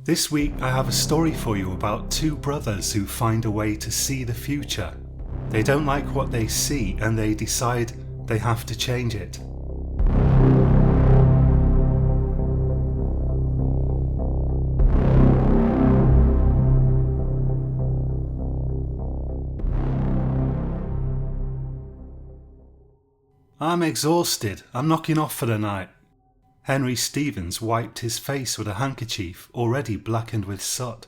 This week I have a story for you about two brothers who find a way to see the future. They don't like what they see and they decide they have to change it. I'm exhausted. I'm knocking off for the night. Henry Stevens wiped his face with a handkerchief already blackened with soot.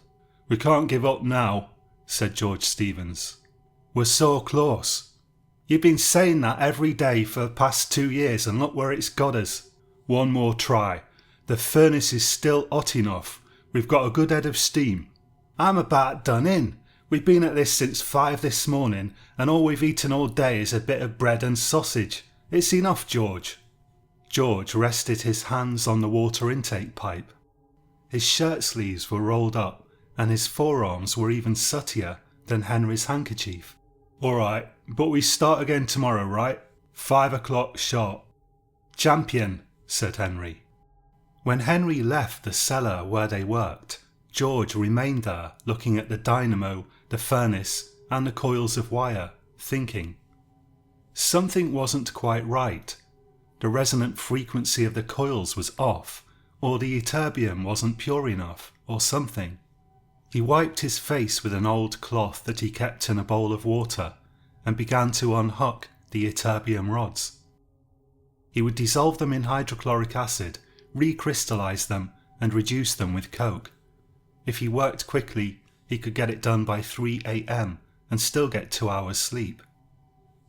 We can't give up now, said George Stevens. We're so close. You've been saying that every day for the past 2 years and look where it's got us. One more try. The furnace is still hot enough. We've got a good head of steam. I'm about done in. We've been at this since 5 this morning and all we've eaten all day is a bit of bread and sausage. It's enough, George. George rested his hands on the water intake pipe. His shirt sleeves were rolled up and his forearms were even sootier than Henry's handkerchief. All right, but we start again tomorrow, right? 5 o'clock sharp. Champion, said Henry. When Henry left the cellar where they worked, George remained there looking at the dynamo, the furnace and the coils of wire, thinking. Something wasn't quite right. The resonant frequency of the coils was off, or the ytterbium wasn't pure enough, or something. He wiped his face with an old cloth that he kept in a bowl of water and began to unhook the ytterbium rods. He would dissolve them in hydrochloric acid, recrystallize them and reduce them with coke. If he worked quickly, he could get it done by 3 a.m. and still get 2 hours sleep.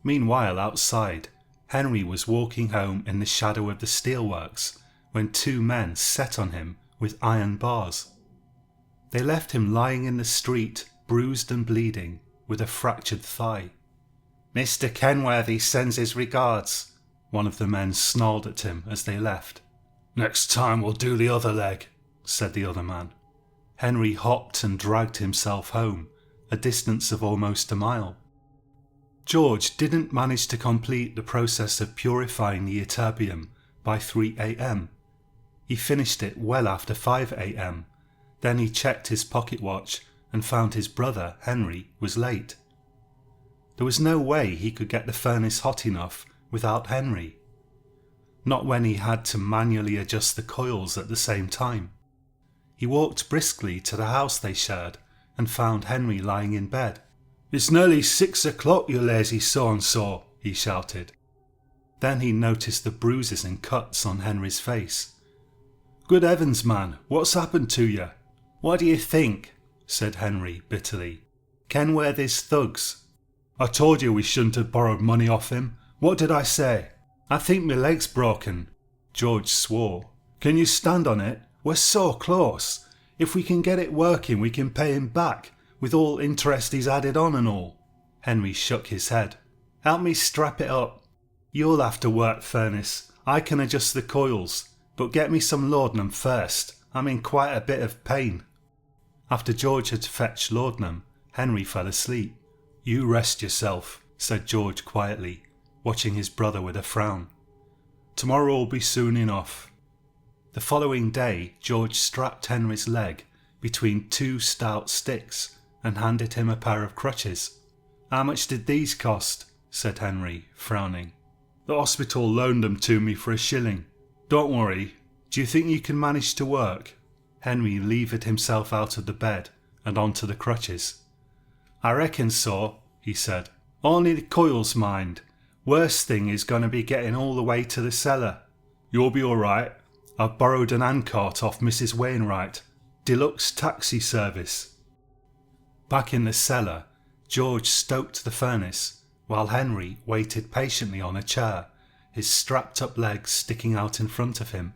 Meanwhile, outside, Henry was walking home in the shadow of the steelworks when 2 men set on him with iron bars. They left him lying in the street, bruised and bleeding, with a fractured thigh. Mr. Kenworthy sends his regards, one of the men snarled at him as they left. Next time we'll do the other leg, said the other man. Henry hopped and dragged himself home, a distance of almost a mile. George didn't manage to complete the process of purifying the ytterbium by 3 a.m. He finished it well after 5 a.m. Then he checked his pocket watch and found his brother, Henry, was late. There was no way he could get the furnace hot enough without Henry. Not when he had to manually adjust the coils at the same time. He walked briskly to the house they shared and found Henry lying in bed. It's nearly 6 o'clock, you lazy so-and-so, he shouted. Then he noticed the bruises and cuts on Henry's face. Good heavens, man, what's happened to you? What do you think? Said Henry bitterly. Kenworthy's thugs. I told you we shouldn't have borrowed money off him. What did I say? I think my leg's broken. George swore. Can you stand on it? We're so close. If we can get it working, we can pay him back, with all interest he's added on and all. Henry shook his head. Help me strap it up. You'll have to work, furnace. I can adjust the coils, but get me some laudanum first. I'm in quite a bit of pain. After George had fetched laudanum, Henry fell asleep. You rest yourself, said George quietly, watching his brother with a frown. Tomorrow will be soon enough. The following day, George strapped Henry's leg between 2 stout sticks and handed him a pair of crutches. How much did these cost? Said Henry, frowning. The hospital loaned them to me for a shilling. Don't worry. Do you think you can manage to work? Henry levered himself out of the bed and onto the crutches. I reckon so, he said. Only the coils, mind. Worst thing is going to be getting all the way to the cellar. You'll be all right. I've borrowed an handcart off Mrs. Wainwright. Deluxe taxi service. Back in the cellar, George stoked the furnace while Henry waited patiently on a chair, his strapped-up legs sticking out in front of him.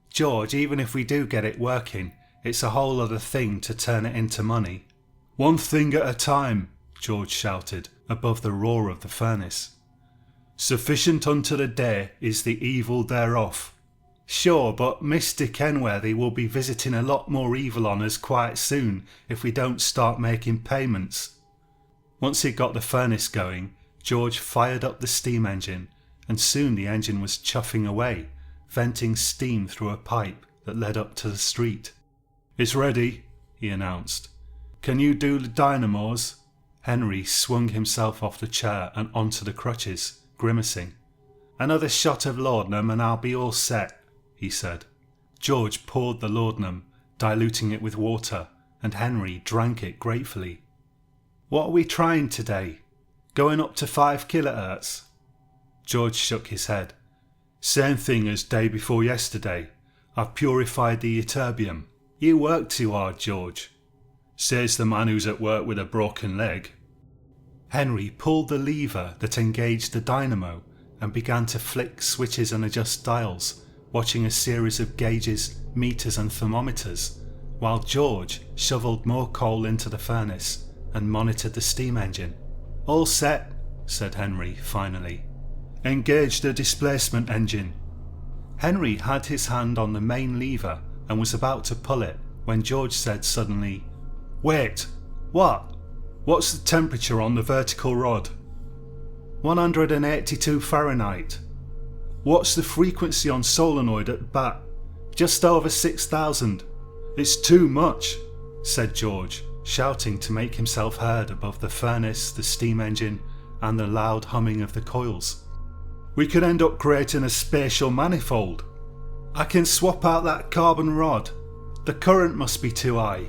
George, even if we do get it working, it's a whole other thing to turn it into money. One thing at a time, George shouted above the roar of the furnace. Sufficient unto the day is the evil thereof. Sure, but Mr. Kenworthy will be visiting a lot more evil on us quite soon if we don't start making payments. Once he got the furnace going, George fired up the steam engine, and soon the engine was chuffing away, venting steam through a pipe that led up to the street. It's ready, he announced. Can you do the dynamos? Henry swung himself off the chair and onto the crutches, grimacing. Another shot of laudanum and I'll be all set, he said. George poured the laudanum, diluting it with water, and Henry drank it gratefully. What are we trying today? Going up to 5 kilohertz? George shook his head. Same thing as day before yesterday. I've purified the ytterbium. You work too hard, George, says the man who's at work with a broken leg. Henry pulled the lever that engaged the dynamo and began to flick switches and adjust dials, watching a series of gauges, meters and thermometers, while George shoveled more coal into the furnace and monitored the steam engine. All set, said Henry finally. Engage the displacement engine. Henry had his hand on the main lever and was about to pull it when George said suddenly, Wait, what? What's the temperature on the vertical rod? 182 Fahrenheit. What's the frequency on solenoid at bat? Just over 6,000. It's too much, said George, shouting to make himself heard above the furnace, the steam engine, and the loud humming of the coils. We could end up creating a spatial manifold. I can swap out that carbon rod. The current must be too high.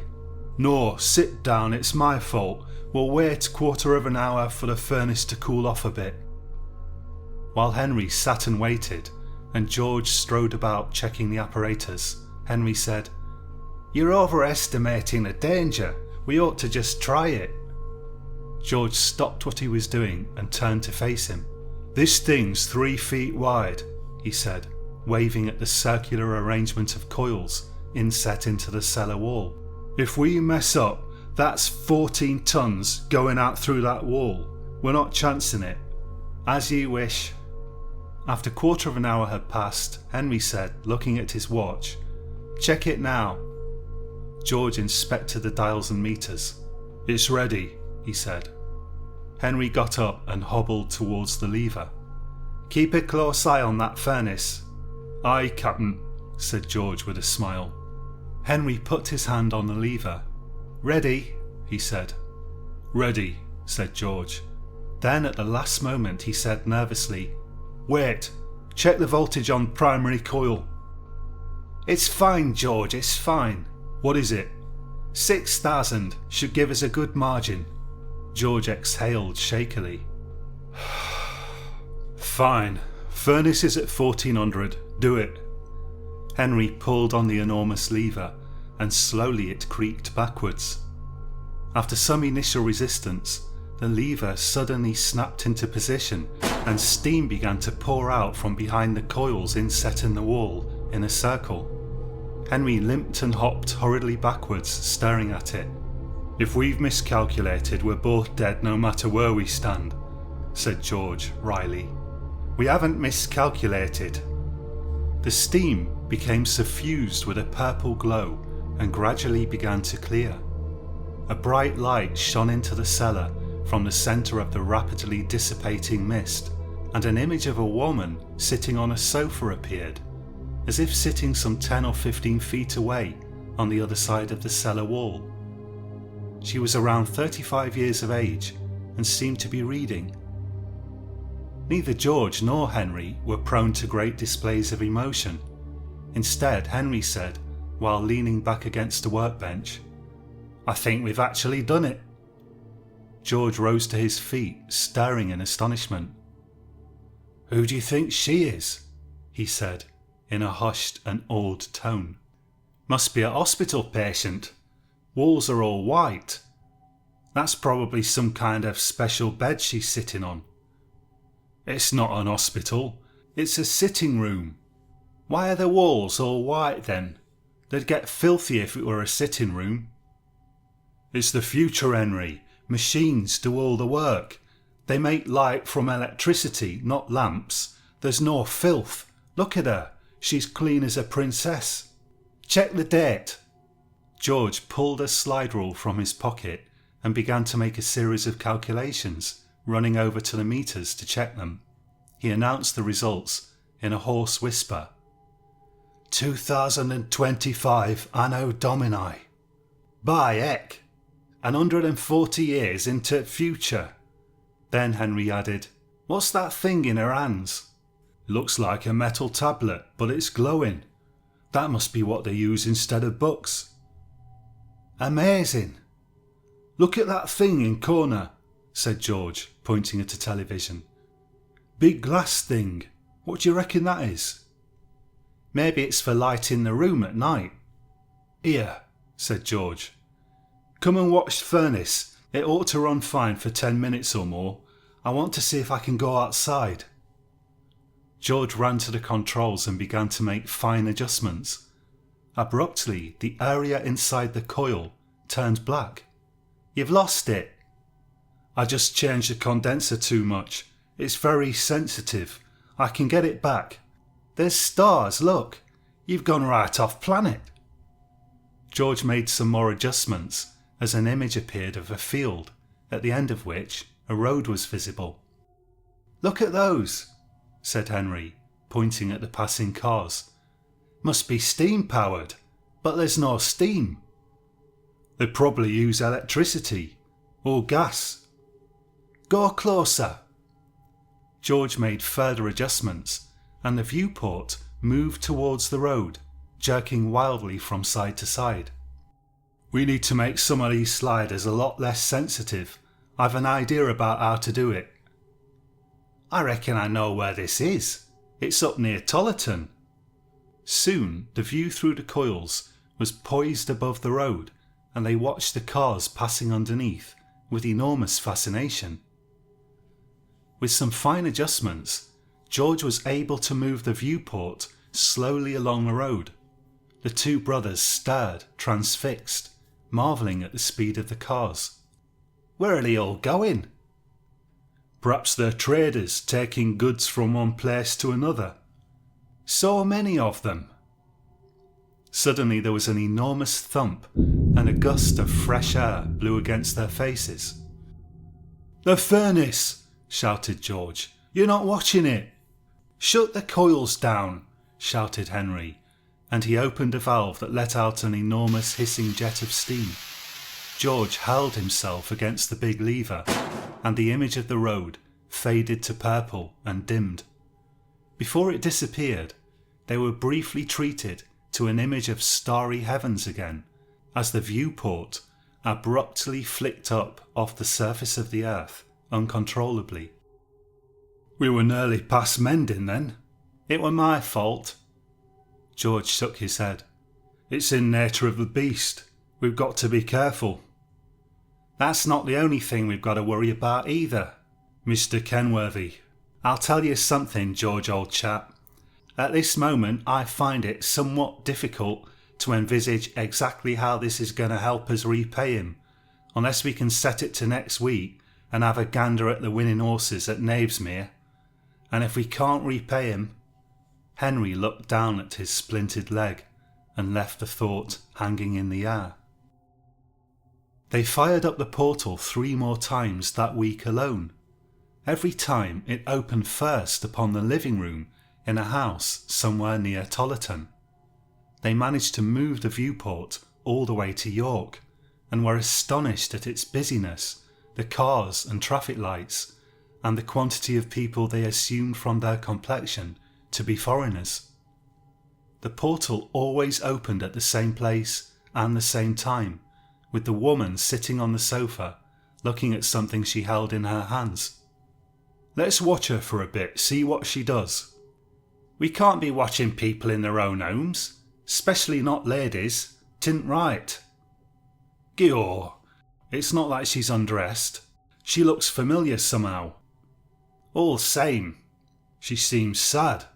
No, sit down, it's my fault. We'll wait a quarter of an hour for the furnace to cool off a bit. While Henry sat and waited, and George strode about checking the apparatus, Henry said, You're overestimating the danger. We ought to just try it. George stopped what he was doing and turned to face him. This thing's 3 feet wide, he said, waving at the circular arrangement of coils inset into the cellar wall. If we mess up, that's 14 tons going out through that wall. We're not chancing it. As you wish. After a quarter of an hour had passed, Henry said, looking at his watch, Check it now. George inspected the dials and meters. It's ready, he said. Henry got up and hobbled towards the lever. Keep a close eye on that furnace. Aye, Captain, said George with a smile. Henry put his hand on the lever. Ready, he said. Ready, said George. Then at the last moment he said nervously, Wait, check the voltage on primary coil. It's fine, George, it's fine. What is it? 6,000 should give us a good margin. George exhaled shakily. Fine. Furnace is at 1400. Do it. Henry pulled on the enormous lever, and slowly it creaked backwards. After some initial resistance, the lever suddenly snapped into position, and steam began to pour out from behind the coils inset in the wall in a circle. Henry limped and hopped hurriedly backwards, staring at it. If we've miscalculated, we're both dead no matter where we stand, said George wryly. We haven't miscalculated. The steam became suffused with a purple glow and gradually began to clear. A bright light shone into the cellar from the centre of the rapidly dissipating mist, and an image of a woman sitting on a sofa appeared, as if sitting some 10 or 15 feet away on the other side of the cellar wall. She was around 35 years of age and seemed to be reading. Neither George nor Henry were prone to great displays of emotion. Instead, Henry said, while leaning back against a workbench, I think we've actually done it. George rose to his feet, staring in astonishment. Who do you think she is? He said, in a hushed and awed tone. Must be a hospital patient. Walls are all white. That's probably some kind of special bed she's sitting on. It's not an hospital. It's a sitting room. Why are the walls all white then? They'd get filthy if it were a sitting room. It's the future, Henry. Machines do all the work. They make light from electricity, not lamps. There's no filth. Look at her. She's clean as a princess. Check the date. George pulled a slide rule from his pocket and began to make a series of calculations, running over to the meters to check them. He announced the results in a hoarse whisper. 2025 Anno Domini. By heck, 140 years into future. Then Henry added, "What's that thing in her hands?" "Looks like a metal tablet, but it's glowing. That must be what they use instead of books." "Amazing. Look at that thing in corner," said George, pointing at a television. "Big glass thing. What do you reckon that is?" "Maybe it's for lighting the room at night." "Here," said George. "Come and watch the furnace. It ought to run fine for 10 minutes or more. I want to see if I can go outside." George ran to the controls and began to make fine adjustments. Abruptly, the area inside the coil turned black. "You've lost it." "I just changed the condenser too much. It's very sensitive. I can get it back." "There's stars, look. You've gone right off planet." George made some more adjustments as an image appeared of a field, at the end of which a road was visible. "Look at those," said Henry, pointing at the passing cars. "Must be steam powered, but there's no steam." "They probably use electricity or gas." "Go closer." George made further adjustments, and the viewport moved towards the road, jerking wildly from side to side. "We need to make some of these sliders a lot less sensitive. I've an idea about how to do it." "I reckon I know where this is. It's up near Tollerton." Soon the view through the coils was poised above the road, and they watched the cars passing underneath with enormous fascination. With some fine adjustments, George was able to move the viewport slowly along the road. The two brothers stared, transfixed, marvelling at the speed of the cars. "Where are they all going?" "Perhaps they're traders taking goods from one place to another." "So many of them." Suddenly there was an enormous thump, and a gust of fresh air blew against their faces. "The furnace!" shouted George. "You're not watching it." "Shut the coils down!" shouted Henry, and he opened a valve that let out an enormous hissing jet of steam. George hurled himself against the big lever, and the image of the road faded to purple and dimmed. Before it disappeared, they were briefly treated to an image of starry heavens again, as the viewport abruptly flicked up off the surface of the earth uncontrollably. "We were nearly past mending then." "It were my fault." George shook his head. "It's in nature of the beast. We've got to be careful." "That's not the only thing we've got to worry about either, Mr. Kenworthy. I'll tell you something, George, old chap. At this moment I find it somewhat difficult to envisage exactly how this is going to help us repay him, unless we can set it to next week and have a gander at the winning horses at Knavesmere. And if we can't repay him—" Henry looked down at his splintered leg and left the thought hanging in the air. They fired up the portal 3 more times that week alone. Every time it opened first upon the living room in a house somewhere near Tollerton. They managed to move the viewport all the way to York, and were astonished at its busyness, the cars and traffic lights, and the quantity of people they assumed from their complexion to be foreigners. The portal always opened at the same place and the same time, with the woman sitting on the sofa, looking at something she held in her hands. "Let's watch her for a bit, see what she does." "We can't be watching people in their own homes, especially not ladies. 'Tisn't right." "Gyor, it's not like she's undressed. She looks familiar somehow." "All same, she seems sad."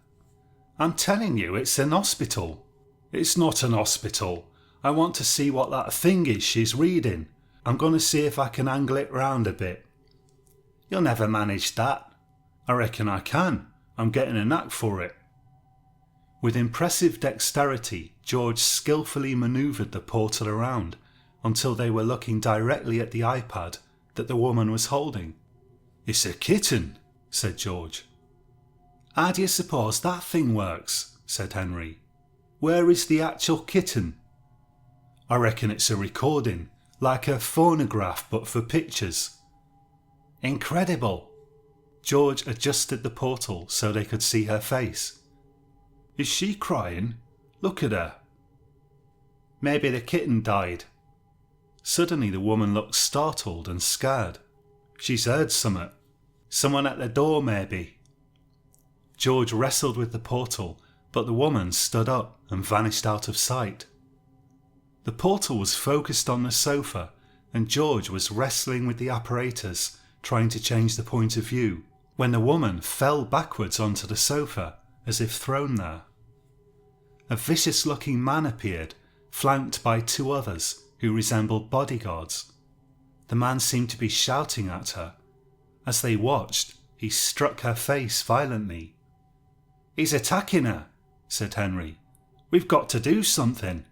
"I'm telling you, it's an hospital." "It's not an hospital. I want to see what that thing is she's reading. I'm going to see if I can angle it round a bit." "You'll never manage that." "I reckon I can. I'm getting a knack for it." With impressive dexterity, George skillfully manoeuvred the portal around until they were looking directly at the iPad that the woman was holding. "It's a kitten," said George. "How do you suppose that thing works?" said Henry. Where is the actual kitten? I reckon it's a recording, like a phonograph but for pictures. Incredible. George adjusted the portal so they could see her face. Is she crying? Look at her. Maybe the kitten died. Suddenly the woman looked startled and scared. She's heard summat. Someone at the door maybe. George wrestled with the portal, but the woman stood up and vanished out of sight. The portal was focused on the sofa, and George was wrestling with the apparatus, trying to change the point of view, when the woman fell backwards onto the sofa, as if thrown there. A vicious-looking man appeared, flanked by two others who resembled bodyguards. The man seemed to be shouting at her. As they watched, he struck her face violently. He's attacking her, said Henry. We've got to do something.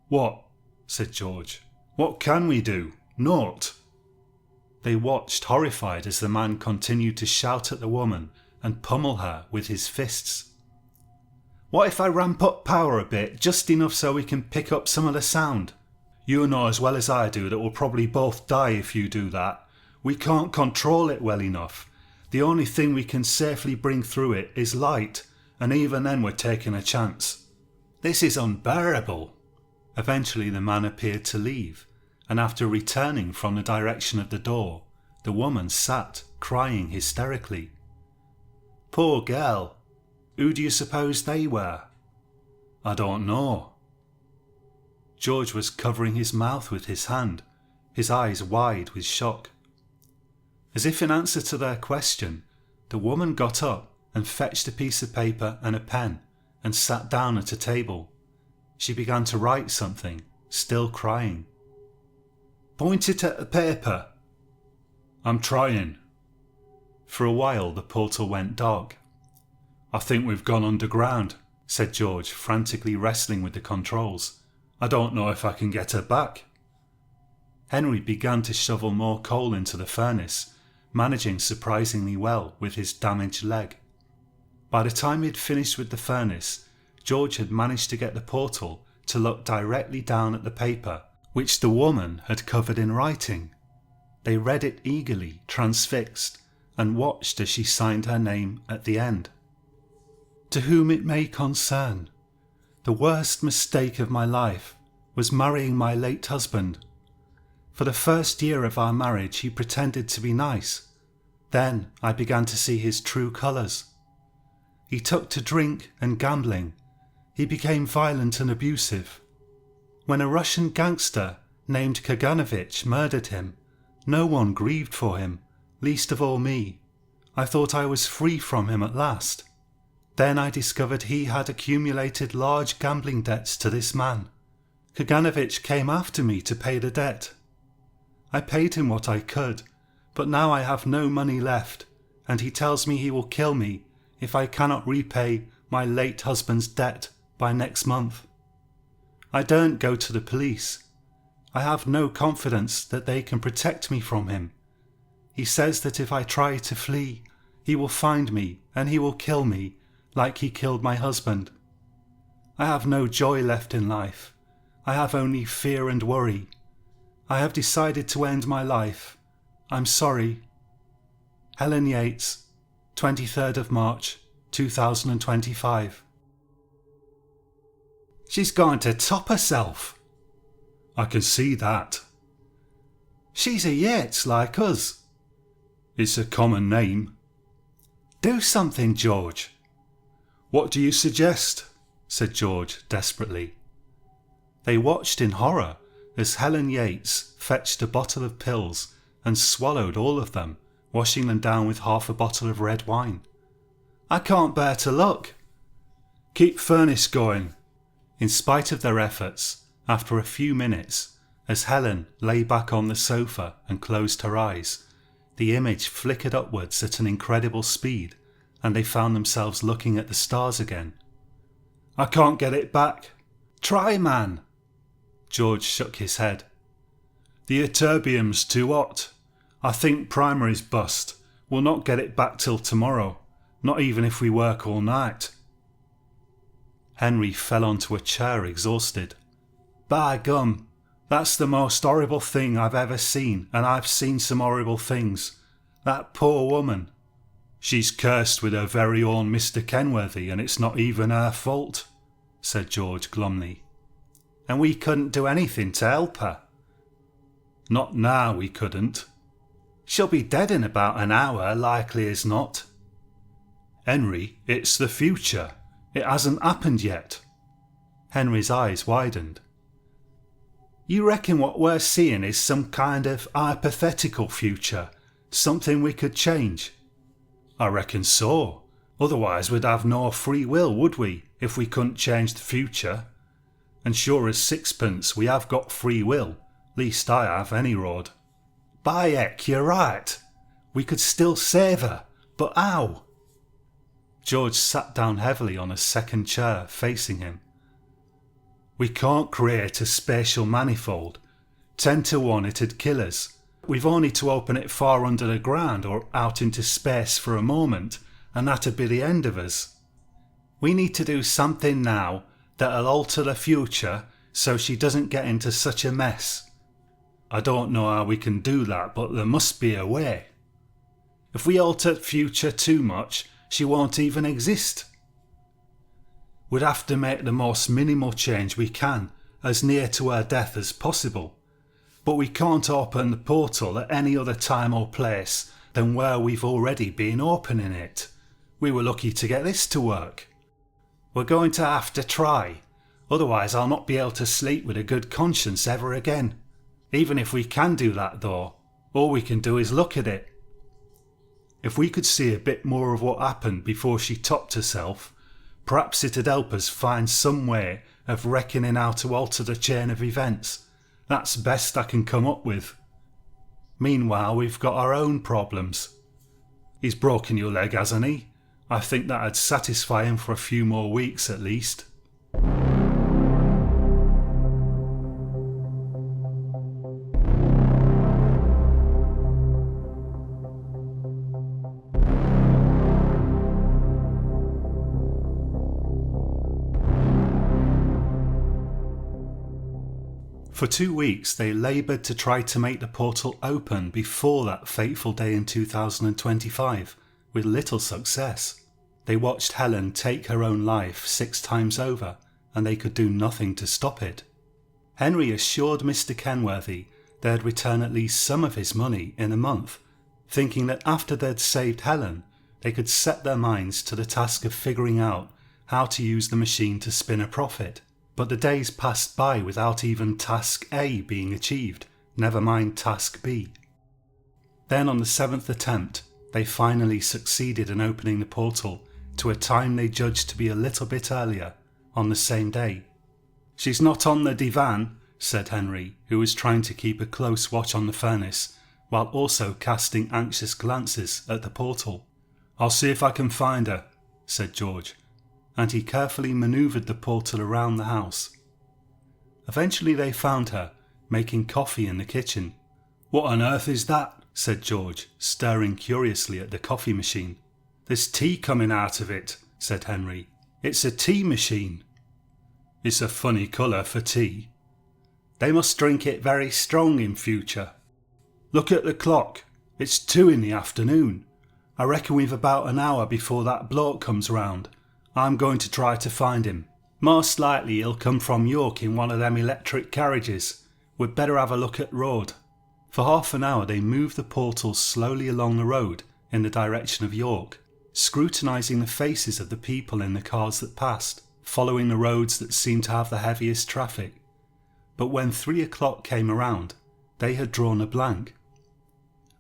What? Said George. What can we do? Naught. They watched horrified as the man continued to shout at the woman and pummel her with his fists. What if I ramp up power a bit, just enough so we can pick up some of the sound? You know as well as I do that we'll probably both die if you do that. We can't control it well enough. The only thing we can safely bring through it is light, and even then we're taking a chance. This is unbearable. Eventually the man appeared to leave, and after returning from the direction of the door, the woman sat, crying hysterically. Poor girl. Who do you suppose they were? I don't know. George was covering his mouth with his hand, his eyes wide with shock. As if in answer to their question, the woman got up and fetched a piece of paper and a pen and sat down at a table. She began to write something, still crying. Point it at the paper. I'm trying. For a while the portal went dark. I think we've gone underground, said George, frantically wrestling with the controls. I don't know if I can get her back. Henry began to shovel more coal into the furnace, managing surprisingly well with his damaged leg. By the time he'd finished with the furnace, George had managed to get the portal to look directly down at the paper, which the woman had covered in writing. They read it eagerly, transfixed, and watched as she signed her name at the end. To whom it may concern, the worst mistake of my life was marrying my late husband. For the first year of our marriage he pretended to be nice. Then I began to see his true colours. He took to drink and gambling. He became violent and abusive. When a Russian gangster named Kaganovich murdered him, no one grieved for him, least of all me. I thought I was free from him at last. Then I discovered he had accumulated large gambling debts to this man. Kaganovich came after me to pay the debt. I paid him what I could, but now I have no money left, and he tells me he will kill me if I cannot repay my late husband's debt by next month. I daren't go to the police. I have no confidence that they can protect me from him. He says that if I try to flee, he will find me and he will kill me, like he killed my husband. I have no joy left in life. I have only fear and worry. I have decided to end my life. I'm sorry. Helen Yates, 23rd of March, 2025. She's going to top herself. I can see that. She's a Yates like us. It's a common name. Do something, George. What do you suggest? Said George desperately. They watched in horror as Helen Yates fetched a bottle of pills and swallowed all of them, washing them down with half a bottle of red wine. I can't bear to look. Keep furnace going. In spite of their efforts, after a few minutes, as Helen lay back on the sofa and closed her eyes, the image flickered upwards at an incredible speed, and they found themselves looking at the stars again. I can't get it back. Try, man. George shook his head. The ytterbium's too hot. I think primary's bust. We'll not get it back till tomorrow, not even if we work all night. Henry fell onto a chair exhausted. By gum, that's the most horrible thing I've ever seen, and I've seen some horrible things. That poor woman. She's cursed with her very own Mr. Kenworthy, and it's not even her fault, said George glumly. And we couldn't do anything to help her. Not now, we couldn't. She'll be dead in about an hour, likely as not. Henry, it's the future. It hasn't happened yet. Henry's eyes widened. You reckon what we're seeing is some kind of hypothetical future? Something we could change? I reckon so. Otherwise we'd have no free will, would we, if we couldn't change the future? And sure as sixpence we have got free will. Least I have, any road. By heck, you're right. We could still save her, but how? George sat down heavily on a second chair, facing him. We can't create a spatial manifold. 10 to 1 it'd kill us. We've only to open it far under the ground or out into space for a moment, and that'd be the end of us. We need to do something now that'll alter the future so she doesn't get into such a mess. I don't know how we can do that, but there must be a way. If we alter the future too much, she won't even exist. We'd have to make the most minimal change we can, as near to her death as possible. But we can't open the portal at any other time or place than where we've already been opening it. We were lucky to get this to work. We're going to have to try, otherwise I'll not be able to sleep with a good conscience ever again. Even if we can do that though, all we can do is look at it. If we could see a bit more of what happened before she topped herself, perhaps it'd help us find some way of reckoning how to alter the chain of events. That's best I can come up with. Meanwhile, we've got our own problems. He's broken your leg, hasn't he? I think that'd satisfy him for a few more weeks at least. For 2 weeks they laboured to try to make the portal open before that fateful day in 2025, with little success. They watched Helen take her own life 6 times over, and they could do nothing to stop it. Henry assured Mr. Kenworthy they'd return at least some of his money in a month, thinking that after they'd saved Helen, they could set their minds to the task of figuring out how to use the machine to spin a profit. But the days passed by without even Task A being achieved, never mind Task B. Then on the 7th attempt, they finally succeeded in opening the portal to a time they judged to be a little bit earlier, on the same day. She's not on the divan, said Henry, who was trying to keep a close watch on the furnace, while also casting anxious glances at the portal. I'll see if I can find her, said George, and he carefully manoeuvred the portal around the house. Eventually they found her, making coffee in the kitchen. What on earth is that? Said George, staring curiously at the coffee machine. There's tea coming out of it, said Henry. It's a tea machine. It's a funny colour for tea. They must drink it very strong in future. Look at the clock. It's 2 in the afternoon. I reckon we've about an hour before that bloke comes round. I'm going to try to find him. Most likely he'll come from York in one of them electric carriages. We'd better have a look at the road. For half an hour they moved the portal slowly along the road in the direction of York, scrutinising the faces of the people in the cars that passed, following the roads that seemed to have the heaviest traffic. But when 3 o'clock came around, they had drawn a blank.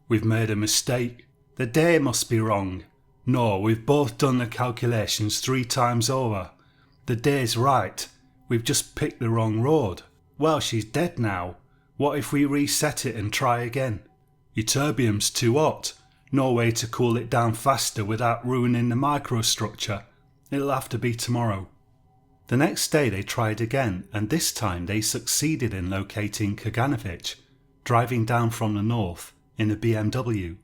We've made a mistake. The day must be wrong. No, we've both done the calculations 3 times over. The day's right. We've just picked the wrong road. Well, she's dead now. What if we reset it and try again? Ytterbium's too hot. No way to cool it down faster without ruining the microstructure. It'll have to be tomorrow. The next day they tried again, and this time they succeeded in locating Kaganovich, driving down from the north in a BMW.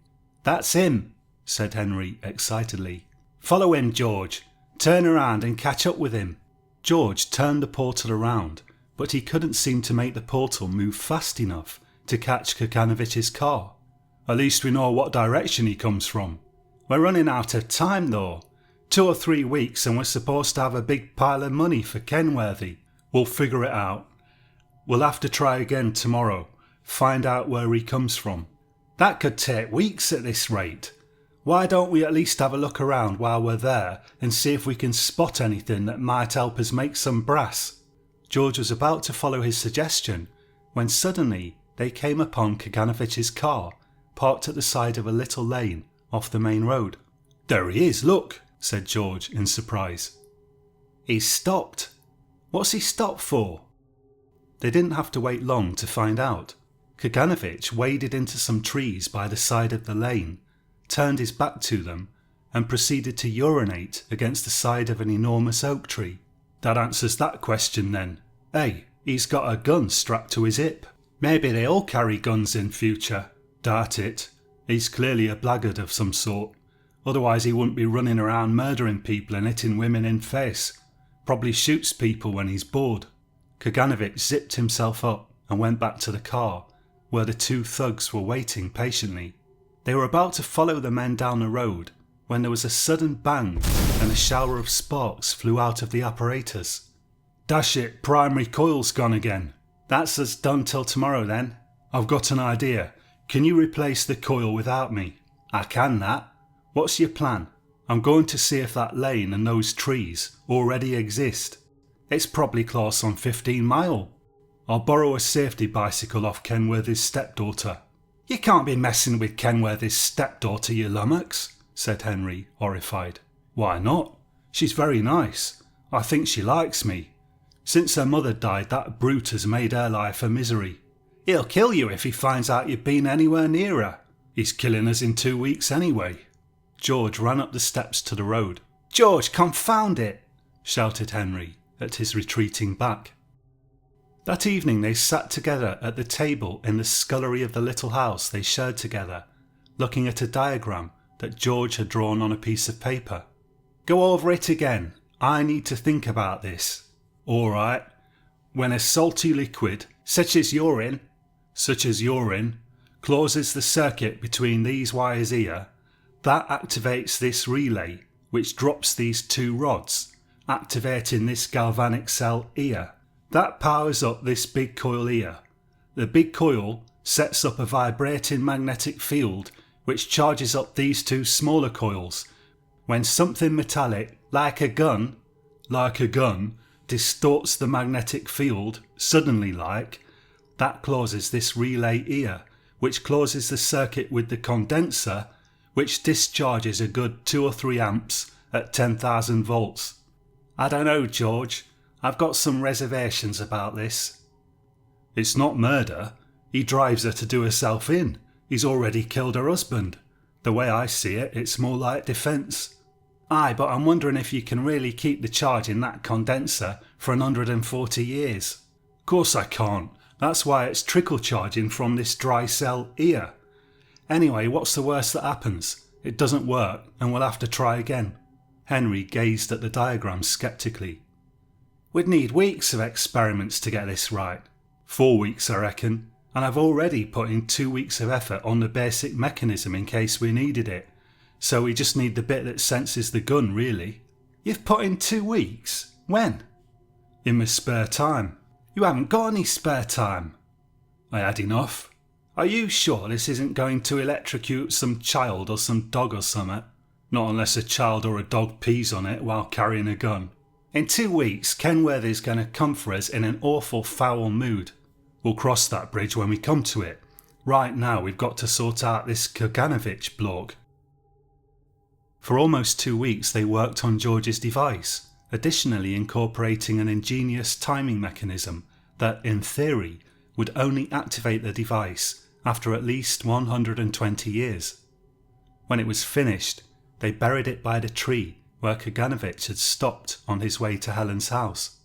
That's him, said Henry excitedly. Follow him, George. Turn around and catch up with him. George turned the portal around, but he couldn't seem to make the portal move fast enough to catch Kaganovich's car. At least we know what direction he comes from. We're running out of time though. 2 or 3 weeks and we're supposed to have a big pile of money for Kenworthy. We'll figure it out. We'll have to try again tomorrow, find out where he comes from. That could take weeks at this rate. Why don't we at least have a look around while we're there and see if we can spot anything that might help us make some brass? George was about to follow his suggestion when suddenly they came upon Kaganovich's car, parked at the side of a little lane off the main road. "There he is, look," said George in surprise. "He's stopped. What's he stopped for?" They didn't have to wait long to find out. Kaganovich waded into some trees by the side of the lane, turned his back to them, and proceeded to urinate against the side of an enormous oak tree. That answers that question then. Hey, he's got a gun strapped to his hip. Maybe they all carry guns in future. Doubt it. He's clearly a blackguard of some sort. Otherwise he wouldn't be running around murdering people and hitting women in face. Probably shoots people when he's bored. Kaganovich zipped himself up and went back to the car, where the 2 thugs were waiting patiently. They were about to follow the men down the road when there was a sudden bang and a shower of sparks flew out of the apparatus. "Dash it, primary coil's gone again. That's us done till tomorrow then. I've got an idea. Can you replace the coil without me?" "I can that. What's your plan?" "I'm going to see if that lane and those trees already exist." "It's probably close on 15 mile. I'll borrow a safety bicycle off Kenworthy's stepdaughter." "You can't be messing with Kenworthy's stepdaughter, you lummox," said Henry, horrified. "Why not? She's very nice. I think she likes me. Since her mother died, that brute has made her life a misery. He'll kill you if he finds out you've been anywhere near her. He's killing us in 2 weeks anyway." George ran up the steps to the road. "George, confound it!" shouted Henry at his retreating back. That evening they sat together at the table in the scullery of the little house they shared together, looking at a diagram that George had drawn on a piece of paper. "Go over it again. I need to think about this." "All right. When a salty liquid, such as urine, closes the circuit between these wires here, that activates this relay, which drops these 2 rods, activating this galvanic cell here. That powers up this big coil here. The big coil sets up a vibrating magnetic field which charges up these 2 smaller coils. When something metallic, like a gun, distorts the magnetic field, suddenly like, that closes this relay here, which closes the circuit with the condenser, which discharges a good 2 or 3 amps at 10,000 volts. I don't know, George. I've got some reservations about this." "It's not murder. He drives her to do herself in. He's already killed her husband. The way I see it, it's more like defence." "Aye, but I'm wondering if you can really keep the charge in that condenser for 140 years. "Course I can't. That's why it's trickle charging from this dry cell here. Anyway, what's the worst that happens? It doesn't work and we'll have to try again." Henry gazed at the diagram sceptically. "We'd need weeks of experiments to get this right." 4 weeks, I reckon, and I've already put in 2 weeks of effort on the basic mechanism in case we needed it. So we just need the bit that senses the gun, really." "You've put in 2 weeks? When?" "In my spare time." "You haven't got any spare time." "I had enough." "Are you sure this isn't going to electrocute some child or some dog or something?" "Not unless a child or a dog pees on it while carrying a gun." "In 2 weeks, Kenworthy's going to come for us in an awful foul mood." "We'll cross that bridge when we come to it. Right now we've got to sort out this Kaganovich bloke." For almost 2 weeks they worked on George's device, additionally incorporating an ingenious timing mechanism that, in theory, would only activate the device after at least 120 years. When it was finished, they buried it by the tree where Kaganovich had stopped on his way to Helen's house.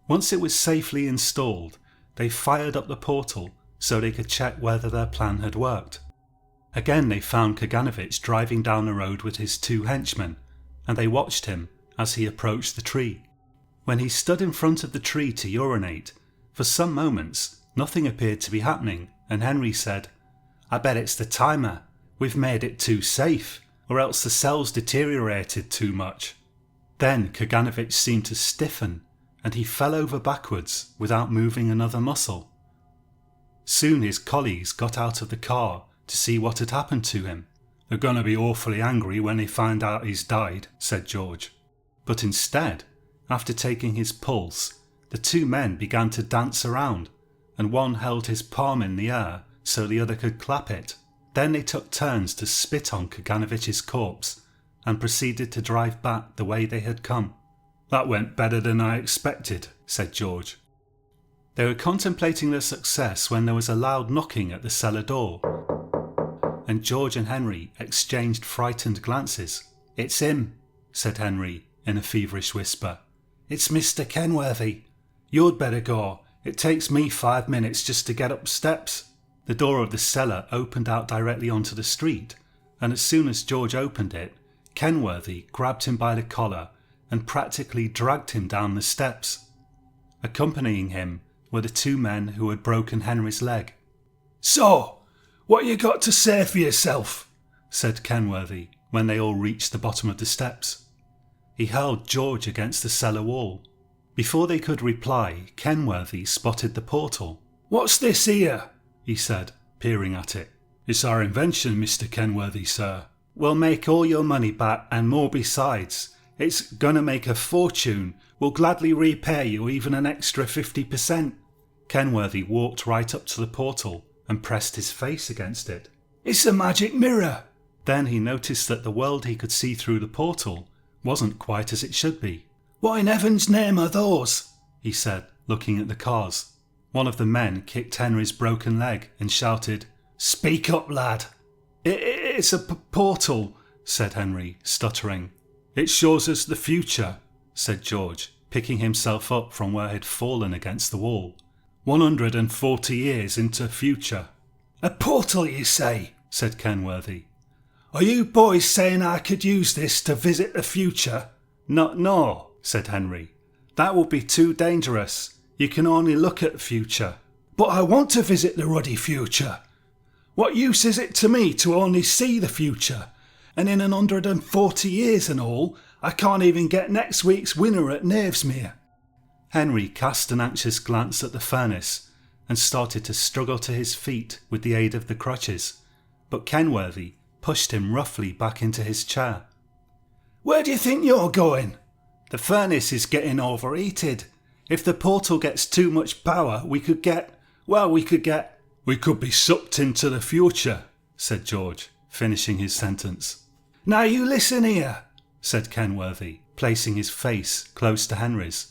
Once it was safely installed, they fired up the portal so they could check whether their plan had worked. Again they found Kaganovich driving down the road with his 2 henchmen, and they watched him as he approached the tree. When he stood in front of the tree to urinate, for some moments nothing appeared to be happening, and Henry said, "I bet it's the timer. We've made it too safe, or else the cells deteriorated too much." Then Kaganovich seemed to stiffen, and he fell over backwards without moving another muscle. Soon his colleagues got out of the car to see what had happened to him. "They're going to be awfully angry when they find out he's died," said George. But instead, after taking his pulse, the two men began to dance around, and one held his palm in the air so the other could clap it. Then they took turns to spit on Kaganovich's corpse and proceeded to drive back the way they had come. "That went better than I expected," said George. They were contemplating their success when there was a loud knocking at the cellar door, and George and Henry exchanged frightened glances. "It's him," said Henry in a feverish whisper. "It's Mr. Kenworthy. You'd better go. It takes me 5 minutes just to get up steps." The door of the cellar opened out directly onto the street, and as soon as George opened it, Kenworthy grabbed him by the collar and practically dragged him down the steps. Accompanying him were the two men who had broken Henry's leg. "So, what you got to say for yourself?" said Kenworthy when they all reached the bottom of the steps. He held George against the cellar wall. Before they could reply, Kenworthy spotted the portal. "What's this here?" he said, peering at it. "It's our invention, Mr. Kenworthy, sir. We'll make all your money back and more besides. It's gonna make a fortune. We'll gladly repay you even an extra 50%. Kenworthy walked right up to the portal and pressed his face against it. "It's a magic mirror." Then he noticed that the world he could see through the portal wasn't quite as it should be. "What in heaven's name are those?" he said, looking at the cars. One of the men kicked Henry's broken leg and shouted, "Speak up, lad." It's a portal," said Henry, stuttering. "It shows us the future," said George, picking himself up from where he'd fallen against the wall. 140 years into future. "A portal, you say?" said Kenworthy. "Are you boys saying I could use this to visit the future?" No, said Henry. "That would be too dangerous. You can only look at the future." "But I want to visit the ruddy future. What use is it to me to only see the future? And in 140 years and all, I can't even get next week's winner at Knavesmere." Henry cast an anxious glance at the furnace and started to struggle to his feet with the aid of the crutches, but Kenworthy pushed him roughly back into his chair. "Where do you think you're going?" "The furnace is getting overheated. If the portal gets too much power, we could be sucked into the future," said George, finishing his sentence. "Now you listen here," said Kenworthy, placing his face close to Henry's.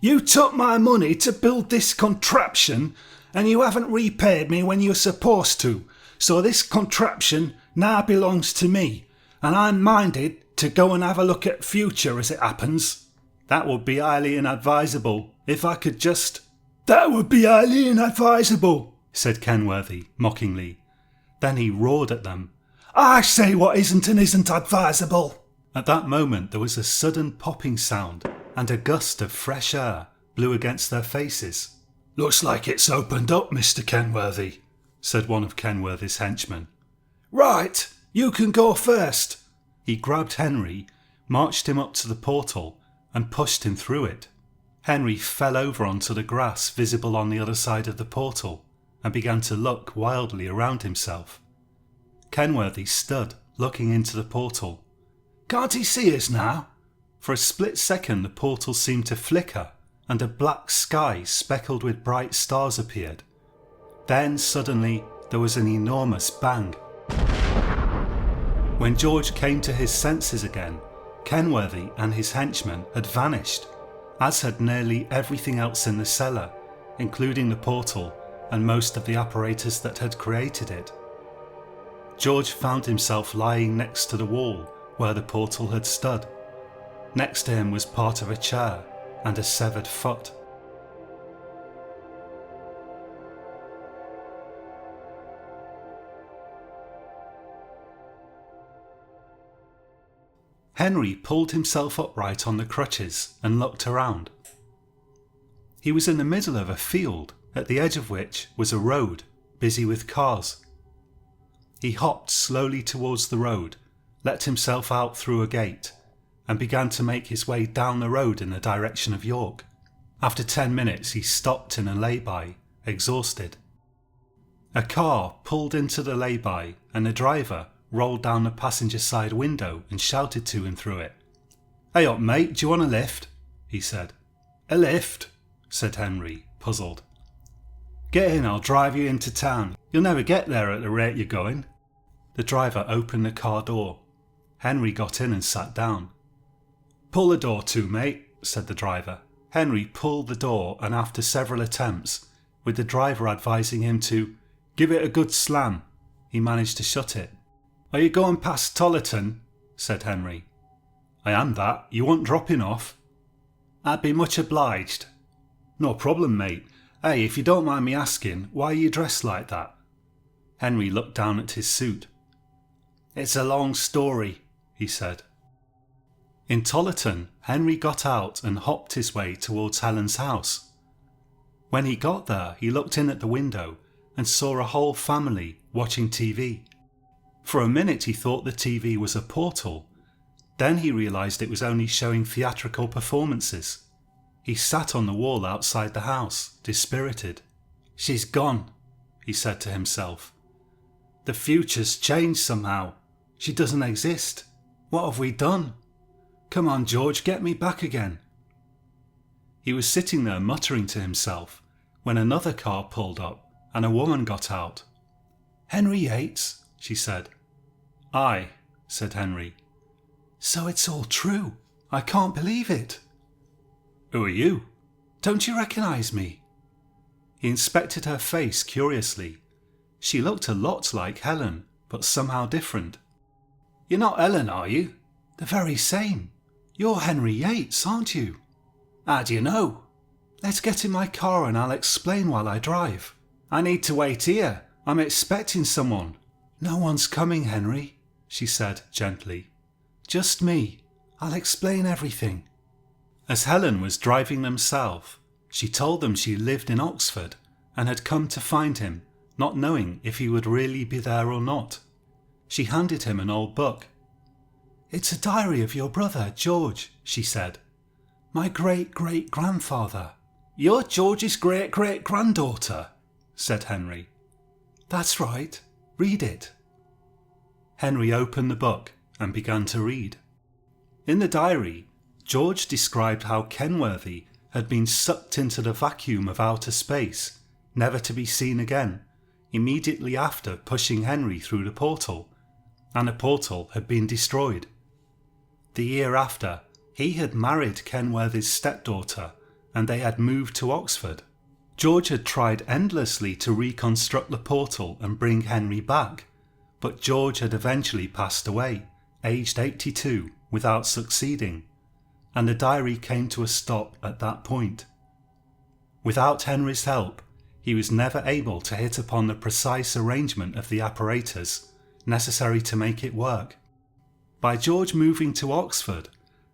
"You took my money to build this contraption, and you haven't repaid me when you're supposed to, so this contraption now belongs to me, and I'm minded to go and have a look at future as it happens." "That would be highly inadvisable. If I could just—" "That would be highly inadvisable," said Kenworthy mockingly. Then he roared at them. "I say what isn't and isn't advisable." At that moment there was a sudden popping sound, and a gust of fresh air blew against their faces. "Looks like it's opened up, Mr. Kenworthy," said one of Kenworthy's henchmen. "Right, you can go first." He grabbed Henry, marched him up to the portal, and pushed him through it. Henry fell over onto the grass visible on the other side of the portal and began to look wildly around himself. Kenworthy stood, looking into the portal. "Can't he see us now?" For a split second the portal seemed to flicker, and a black sky speckled with bright stars appeared. Then suddenly there was an enormous bang. When George came to his senses again, Kenworthy and his henchmen had vanished, as had nearly everything else in the cellar, including the portal and most of the apparatus that had created it. George found himself lying next to the wall where the portal had stood. Next to him was part of a chair and a severed foot. Henry pulled himself upright on the crutches and looked around. He was in the middle of a field, at the edge of which was a road, busy with cars. He hopped slowly towards the road, let himself out through a gate, and began to make his way down the road in the direction of York. After 10 minutes he stopped in a lay-by, exhausted. A car pulled into the lay-by and the driver rolled down the passenger side window and shouted to him through it. "Hey up mate, do you want a lift?" he said. "A lift?" said Henry, puzzled. "Get in, I'll drive you into town. You'll never get there at the rate you're going." The driver opened the car door. Henry got in and sat down. "Pull the door to, mate," said the driver. Henry pulled the door, and after several attempts, with the driver advising him to "give it a good slam," he managed to shut it. "Are you going past Tollerton?" said Henry. "I am that. You want dropping off?" "I'd be much obliged." "No problem, mate. Hey, if you don't mind me asking, why are you dressed like that?" Henry looked down at his suit. "It's a long story," he said. In Tollerton, Henry got out and hopped his way towards Helen's house. When he got there, he looked in at the window and saw a whole family watching TV. For a minute he thought the TV was a portal. Then he realised it was only showing theatrical performances. He sat on the wall outside the house, dispirited. "She's gone," he said to himself. "The future's changed somehow. She doesn't exist. What have we done? Come on, George, get me back again." He was sitting there muttering to himself when another car pulled up and a woman got out. "Henry Yates?" she said. "Aye," said Henry. "So it's all true. I can't believe it." "Who are you?" "Don't you recognise me?" He inspected her face curiously. She looked a lot like Helen, but somehow different. "You're not Helen, are you?" "The very same. You're Henry Yates, aren't you?" "How do you know?" "Let's get in my car and I'll explain while I drive." "I need to wait here. I'm expecting someone." "No one's coming, Henry," she said gently. "Just me. I'll explain everything." As Helen was driving them south, she told them she lived in Oxford and had come to find him, not knowing if he would really be there or not. She handed him an old book. "It's a diary of your brother, George," she said. "My great-great-grandfather." "You're George's great-great-granddaughter," said Henry. "That's right. Read it." Henry opened the book and began to read. In the diary, George described how Kenworthy had been sucked into the vacuum of outer space, never to be seen again, immediately after pushing Henry through the portal, and the portal had been destroyed. The year after, he had married Kenworthy's stepdaughter and they had moved to Oxford. George had tried endlessly to reconstruct the portal and bring Henry back, but George had eventually passed away, aged 82, without succeeding, and the diary came to a stop at that point. Without Henry's help, he was never able to hit upon the precise arrangement of the apparatus necessary to make it work. By George moving to Oxford,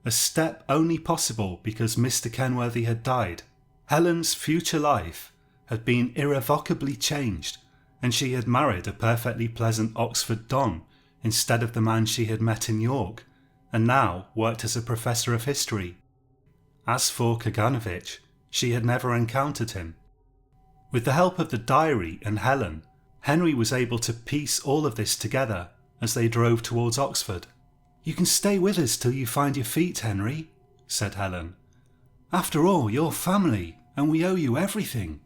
a step only possible because Mr. Kenworthy had died, Helen's future life had been irrevocably changed, and she had married a perfectly pleasant Oxford don instead of the man she had met in York, and now worked as a professor of history. As for Kaganovich, she had never encountered him. With the help of the diary and Helen, Henry was able to piece all of this together as they drove towards Oxford. "You can stay with us till you find your feet, Henry," said Helen. "After all, you're family, and we owe you everything."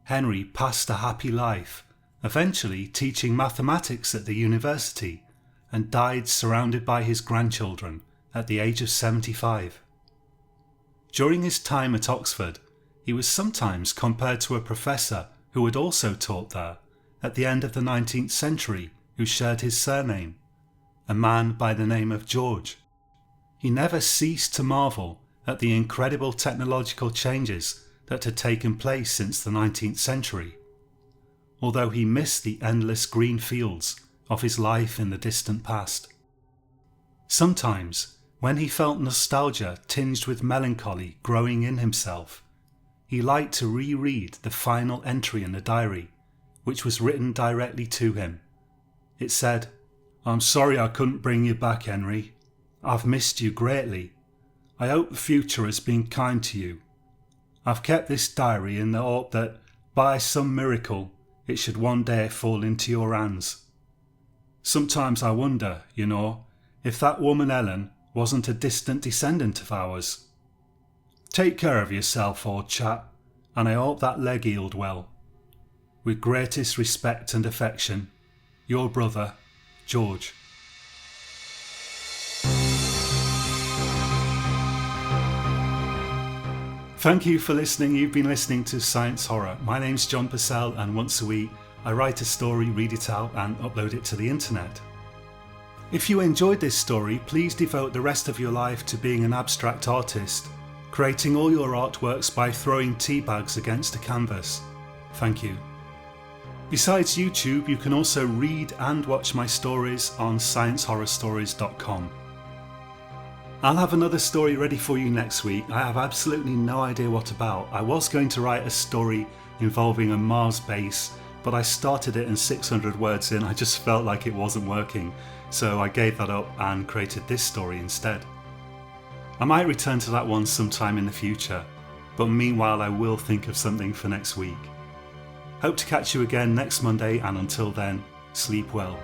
Henry passed a happy life, eventually teaching mathematics at the university, and died surrounded by his grandchildren at the age of 75. During his time at Oxford, he was sometimes compared to a professor who had also taught there at the end of the 19th century who shared his surname, a man by the name of George. He never ceased to marvel at the incredible technological changes that had taken place since the 19th century, although he missed the endless green fields of his life in the distant past. Sometimes, when he felt nostalgia tinged with melancholy growing in himself, he liked to reread the final entry in the diary, which was written directly to him. It said, "I'm sorry I couldn't bring you back, Henry. I've missed you greatly. I hope the future has been kind to you. I've kept this diary in the hope that, by some miracle, it should one day fall into your hands. Sometimes I wonder, if that woman Helen wasn't a distant descendant of ours. Take care of yourself, old chap, and I hope that leg healed well. With greatest respect and affection, your brother, George." Thank you for listening. You've been listening to Science Horror. My name's John Purcell, and once a week I write a story, read it out and upload it to the internet. If you enjoyed this story, please devote the rest of your life to being an abstract artist, creating all your artworks by throwing tea bags against a canvas. Thank you. Besides YouTube, you can also read and watch my stories on sciencehorrorstories.com. I'll have another story ready for you next week. I have absolutely no idea what about. I was going to write a story involving a Mars base, but I started it and 600 words in, I just felt like it wasn't working. So I gave that up and created this story instead. I might return to that one sometime in the future, but meanwhile I will think of something for next week. Hope to catch you again next Monday, and until then, sleep well.